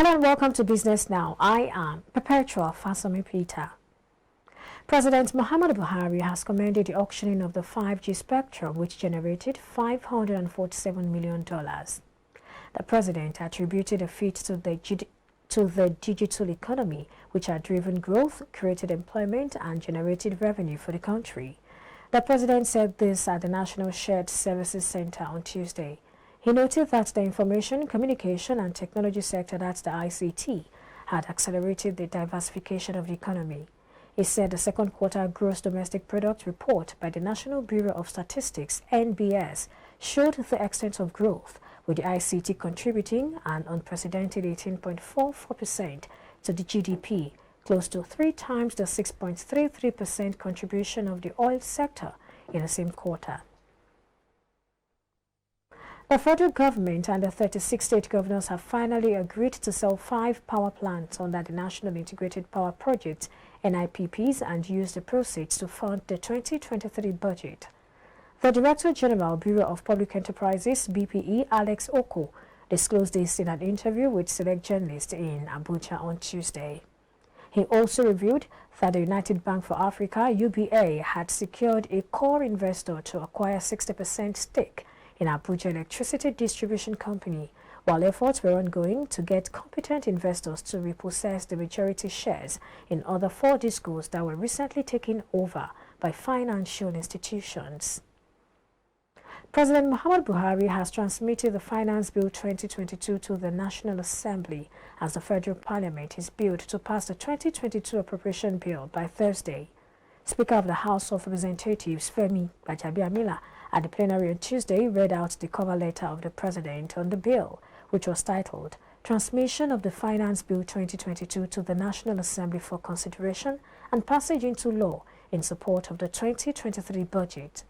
Hello and welcome to Business Now. I am Perpetua Fasami Peter. President Muhammadu Buhari has commended the auctioning of the 5G spectrum, which generated $547 million. The president attributed the feat to the digital economy, which had driven growth, created employment, and generated revenue for the country. The president said this at the National Shared Services Center on Tuesday. He noted that the information, communication, and technology sector, that's the ICT, had accelerated the diversification of the economy. He said the second quarter gross domestic product report by the National Bureau of Statistics, NBS, showed the extent of growth, with the ICT contributing an unprecedented 18.44% to the GDP, close to 3 times the 6.33% contribution of the oil sector in the same quarter. The federal government and the 36 state governors have finally agreed to sell 5 power plants under the National Integrated Power Project, NIPPs, and use the proceeds to fund the 2023 budget. The Director General, Bureau of Public Enterprises, BPE, Alex Oko, disclosed this in an interview with select journalists in Abuja on Tuesday. He also revealed that the United Bank for Africa, UBA, had secured a core investor to acquire 60% stake in Abuja Electricity Distribution Company, while efforts were ongoing to get competent investors to repossess the majority shares in other 4 discos that were recently taken over by financial institutions. President Muhammadu Buhari has transmitted the Finance Bill 2022 to the National Assembly as the Federal Parliament is billed to pass the 2022 Appropriation Bill by Thursday. Speaker of the House of Representatives, Femi Gbajabiamila, at the plenary on Tuesday, read out the cover letter of the President on the bill, which was titled, Transmission of the Finance Bill 2022 to the National Assembly for Consideration and Passage into Law in support of the 2023 budget.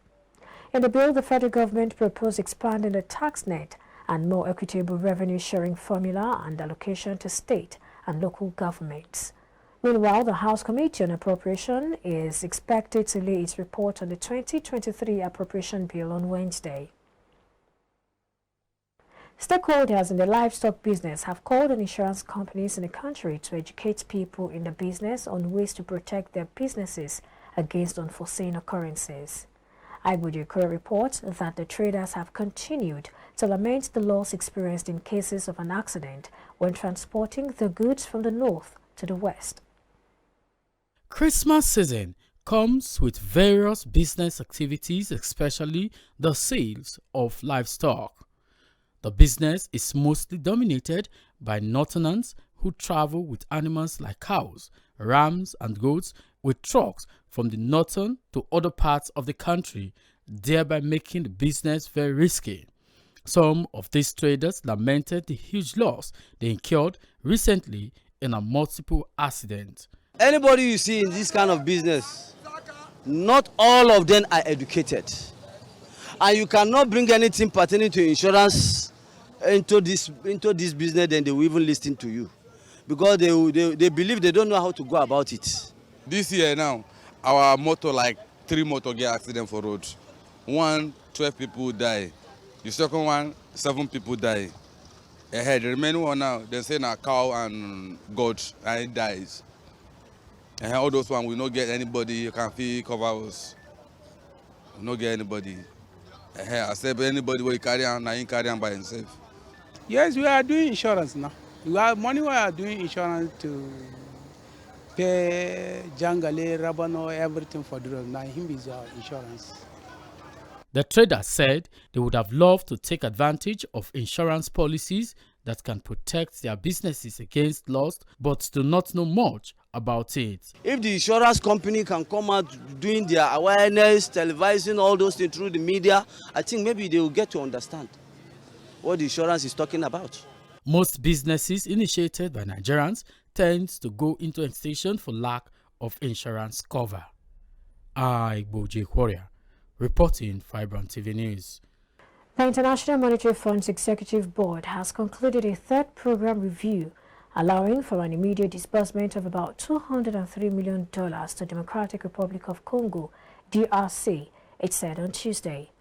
In the bill, the federal government proposed expanding the tax net and more equitable revenue sharing formula and allocation to state and local governments. Meanwhile, the House Committee on Appropriation is expected to lay its report on the 2023 Appropriation Bill on Wednesday. Stakeholders in the livestock business have called on insurance companies in the country to educate people in the business on ways to protect their businesses against unforeseen occurrences. iBrandTV reports that the traders have continued to lament the loss experienced in cases of an accident when transporting the goods from the north to the west. Christmas season comes with various business activities, especially the sales of livestock. The business is mostly dominated by Northerners who travel with animals like cows, rams and goats with trucks from the northern to other parts of the country, thereby making the business very risky. Some of these traders lamented the huge loss they incurred recently in a multiple accident. Anybody you see in this kind of business, not all of them are educated. And you cannot bring anything pertaining to insurance into this business, then they will even listen to you. Because they believe they don't know how to go about it. This year now, our motor, like 3 motor get accident for road. 1, 12 people die. The second one, 7 people die. The remaining one now, they say na cow and goat, and it dies. And all those ones, we not get anybody, you can feel cover us. We not get anybody. I said anybody will carry on, now he carry on by himself. Yes, we are doing insurance now. We are doing insurance to pay Jangale, Rabano, everything for the road. Now him is our insurance. The traders said they would have loved to take advantage of insurance policies that can protect their businesses against loss, but do not know much about it. If the insurance company can come out doing their awareness, televising, all those things through the media, I think maybe they will get to understand what the insurance is talking about. Most businesses initiated by Nigerians tend to go into extinction for lack of insurance cover. iBrandTV reporting for iBrandTV News. The International Monetary Fund's Executive Board has concluded a 3rd program review, allowing for an immediate disbursement of about $203 million to Democratic Republic of Congo, DRC, it said on Tuesday.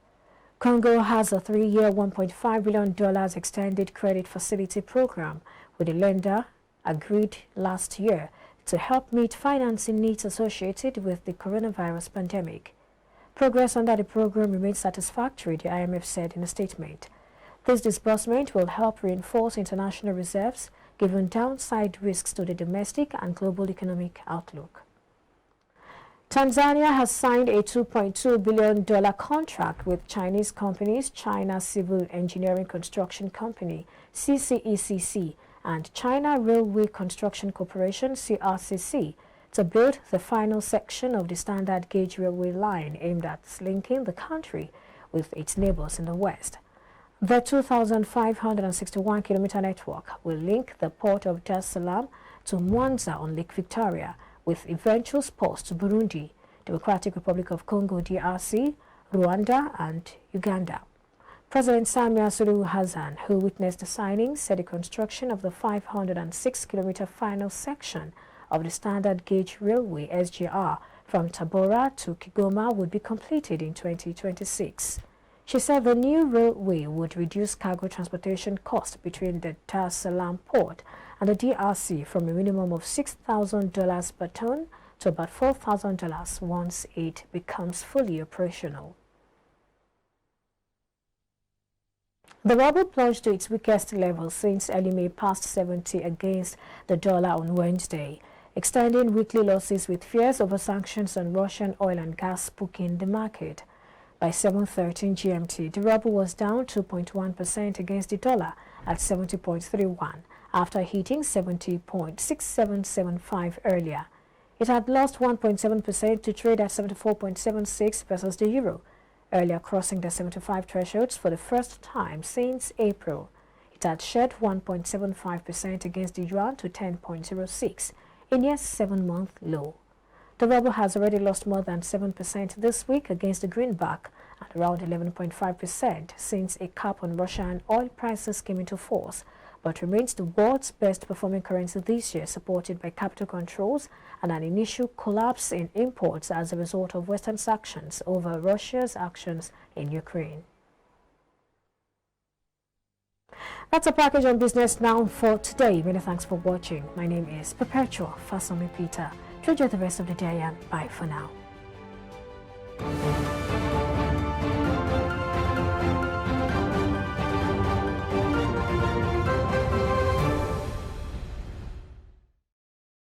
Congo has a 3-year $1.5 billion extended credit facility program with the lender agreed last year to help meet financing needs associated with the coronavirus pandemic. Progress under the program remains satisfactory, the IMF said in a statement. This disbursement will help reinforce international reserves, given downside risks to the domestic and global economic outlook. Tanzania has signed a $2.2 billion contract with Chinese companies China Civil Engineering Construction Company, CCECC, and China Railway Construction Corporation, CRCC, to build the final section of the standard gauge railway line aimed at linking the country with its neighbors in the west. The 2,561-kilometer network will link the port of Dar es Salaam to Mwanza on Lake Victoria, with eventual ports to Burundi, Democratic Republic of Congo DRC, Rwanda, and Uganda. President Samia Suluhu Hassan, who witnessed the signing, said the construction of the 506-kilometer final section of the standard gauge railway SGR from Tabora to Kigoma would be completed in 2026. She said the new railway would reduce cargo transportation costs between the Dar es Salaam port and the DRC from a minimum of $6,000 per ton to about $4,000 once it becomes fully operational. The ruble plunged to its weakest level since early May, past 70 against the dollar on Wednesday, extending weekly losses with fears over sanctions on Russian oil and gas spooking the market. By 7:13 GMT, the ruble was down 2.1% against the dollar at 70.31 after hitting 70.6775 earlier. It had lost 1.7% to trade at 74.76 versus the euro, earlier crossing the 75 thresholds for the first time since April. It had shed 1.75% against the yuan to 10.06, a near 7-month low. The ruble has already lost more than 7% this week against the greenback and around 11.5% since a cap on Russian oil prices came into force, but remains the world's best performing currency this year, supported by capital controls and an initial collapse in imports as a result of Western sanctions over Russia's actions in Ukraine. That's a package on Business Now for today. Many thanks for watching. My name is Perpetua Fasami Peter. To enjoy the rest of the day and bye for now.